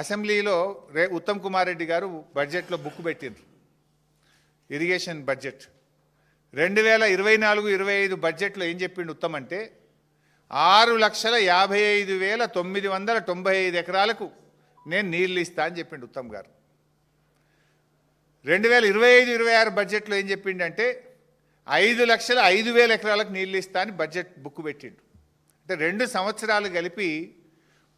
అసెంబ్లీలో ఉత్తమ్ కుమార్ రెడ్డి గారు బడ్జెట్లో బుక్ పెట్టిండ్రు. ఇరిగేషన్ బడ్జెట్ 2024-25 బడ్జెట్లో ఏం చెప్పిండు ఉత్తమ్ అంటే 6,55,995 ఎకరాలకు నేను నీళ్ళు ఇస్తా అని చెప్పిండు ఉత్తమ్ గారు. 2025-26 బడ్జెట్లో ఏం చెప్పిండంటే 5,05,000 ఎకరాలకు నీళ్ళు ఇస్తా అని బడ్జెట్ బుక్ పెట్టిండు. అంటే 2 సంవత్సరాలు కలిపి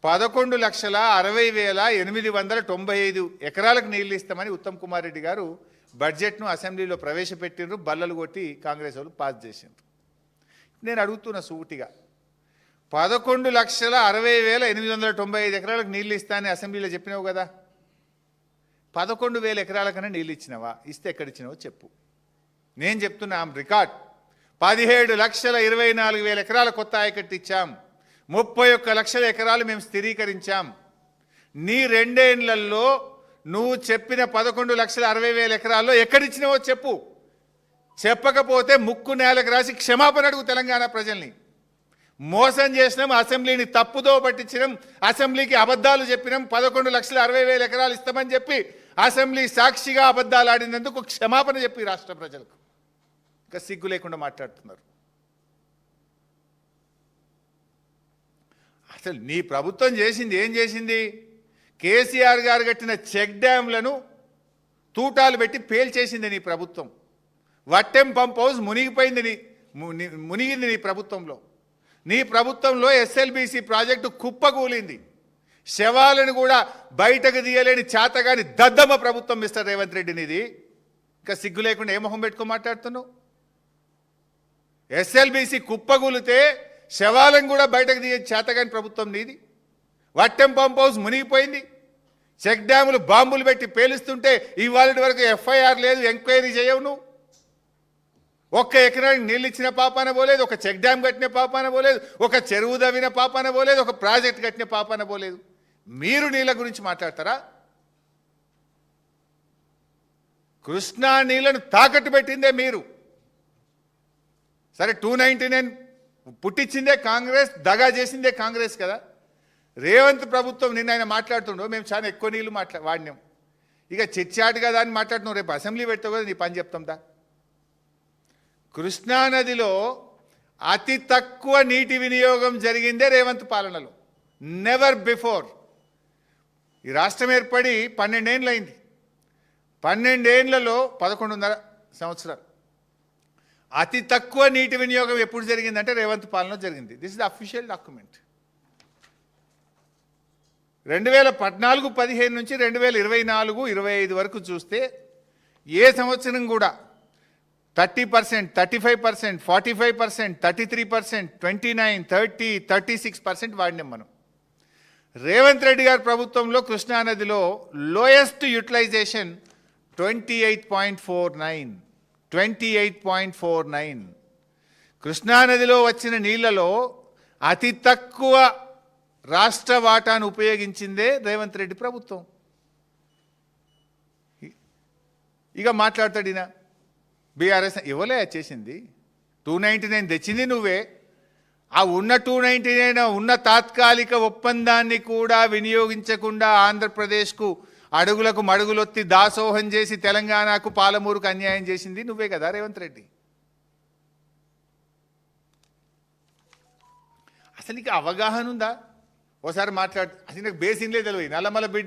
11,60,895 ఎకరాలకు నీళ్ళు ఇస్తామని ఉత్తమ్ కుమార్ రెడ్డి గారు బడ్జెట్ను అసెంబ్లీలో ప్రవేశపెట్టిండ్రు. బల్లలు కొట్టి కాంగ్రెస్ వాళ్ళు పాస్ చేసిండ్రు. నేను అడుగుతున్న సూటిగా 11,60,895 ఎకరాలకు నీళ్ళు ఇస్తానని అసెంబ్లీలో చెప్పినావు కదా, 11,000 ఎకరాలకన్నా నీళ్ళు ఇచ్చినావా? ఇస్తే ఎక్కడిచ్చినావో చెప్పు. నేను చెప్తున్నా రికార్డ్ 17,24,000 ఎకరాల కొత్త ఆయకట్టు ఇచ్చాం, 31 లక్షల ఎకరాలు మేము స్థిరీకరించాం. నీ 2 ఏళ్లలో నువ్వు చెప్పిన 11,60,000 ఎకరాల్లో ఎక్కడిచ్చినావో చెప్పు. చెప్పకపోతే ముక్కు నేలకు రాసి క్షమాపణ అడుగు తెలంగాణ ప్రజల్ని. మోసం చేసినాం, అసెంబ్లీని తప్పుదో పట్టించినాం, అసెంబ్లీకి అబద్ధాలు చెప్పినాం, 11,60,000 ఎకరాలు ఇస్తామని చెప్పి అసెంబ్లీ సాక్షిగా అబద్ధాలు ఆడినందుకు క్షమాపణ చెప్పి రాష్ట్ర ప్రజలకు ఇంకా సిగ్గు లేకుండా మాట్లాడుతున్నారు. అసలు నీ ప్రభుత్వం చేసింది ఏం చేసింది? కేసీఆర్ గారు కట్టిన చెక్ డ్యాంలను తూటాలు పెట్టి పేల్చేసింది నీ ప్రభుత్వం. వట్టెం పంప్ హౌస్ మునిగింది నీ ప్రభుత్వంలో. నీ ప్రభుత్వంలో ఎస్ఎల్బీసీ ప్రాజెక్టు కుప్పకూలింది. శవాలను కూడా బయటకు తీయలేని చేతగాని దద్దమ్మ ప్రభుత్వం మిస్టర్ రేవంత్ రెడ్డి నీది. ఇంకా సిగ్గు లేకుండా ఏ మొహం పెట్టుకో మాట్లాడుతున్నావు? ఎస్ఎల్బీసీ కుప్పకూలితే శవాలను కూడా బయటకు తీయ చేతగాని ప్రభుత్వం నీది. వట్టెం పంప్ హౌస్ మునిగిపోయింది. చెక్ డ్యాములు బాంబులు పెట్టి పేలుస్తుంటే ఇవాళ వరకు ఎఫ్ఐఆర్ లేదు, ఎంక్వైరీ చేయవు. నువ్వు ఒక్క ఎకరానికి నీళ్ళు ఇచ్చిన పాపాన పోలేదు, ఒక చెక్ డ్యామ్ కట్టిన పాపాన పోలేదు, ఒక చెరువు దవ్విన పాపాన పోలేదు, ఒక ప్రాజెక్ట్ కట్టిన పాపాన పోలేదు. మీరు నీళ్ళ గురించి మాట్లాడతారా? కృష్ణా నీళ్లను తాకట్టు పెట్టిందే మీరు. సరే 299 పుట్టించిందే కాంగ్రెస్, దగా చేసిందే కాంగ్రెస్ కదా. రేవంత్ ప్రభుత్వం నిన్న ఆయన మాట్లాడుతుండో మేము చాలా ఎక్కువ నీళ్ళు వాడినాం, ఇక చిచ్చాటు కదా అని మాట్లాడుతున్నాం. రేపు అసెంబ్లీ పెడతావు కదా, నీ పని చెప్తాందా? కృష్ణానదిలో అతి తక్కువ నీటి వినియోగం జరిగిందే రేవంత్ పాలనలో. Never before. ఈ రాష్ట్రం ఏర్పడి 12 ఏళ్ళు అయింది. 12 ఏళ్లలో 11.5 సంవత్సరాలు అతి తక్కువ నీటి వినియోగం ఎప్పుడు జరిగిందంటే రేవంత్ పాలనలో జరిగింది. This is the official document. 2014-15 నుంచి 2024-25 వరకు చూస్తే ఏ సంవత్సరం కూడా 30%, 35%, 45%, 33%, 29%, 30%, 36% వాడినాం మనం. రేవంత్ రెడ్డి గారి ప్రభుత్వంలో కృష్ణానదిలో లోయెస్ట్ యూటిలైజేషన్ 28.49. కృష్ణానదిలో వచ్చిన నీళ్లలో అతి తక్కువ రాష్ట్ర వాటాను ఉపయోగించిందే రేవంత్ రెడ్డి ప్రభుత్వం. ఇక మాట్లాడతాడు ఈయన బీఆర్ఎస్ ఇవ్వలే చేసింది. 299 తెచ్చింది నువ్వే. ఆ ఉన్న 299 ఉన్న తాత్కాలిక ఒప్పందాన్ని కూడా వినియోగించకుండా ఆంధ్రప్రదేశ్కు అడుగులకు మడుగులొత్తి దాసోహం చేసి తెలంగాణకు పాలమూరుకు అన్యాయం చేసింది నువ్వే కదా రేవంత్ రెడ్డి. అసలు నీకు అవగాహన ఉందా? ఓసారి మాట్లాడు. అసలు నాకు బేసిన్లే తెలియదు. నల్లమల బిడ్డ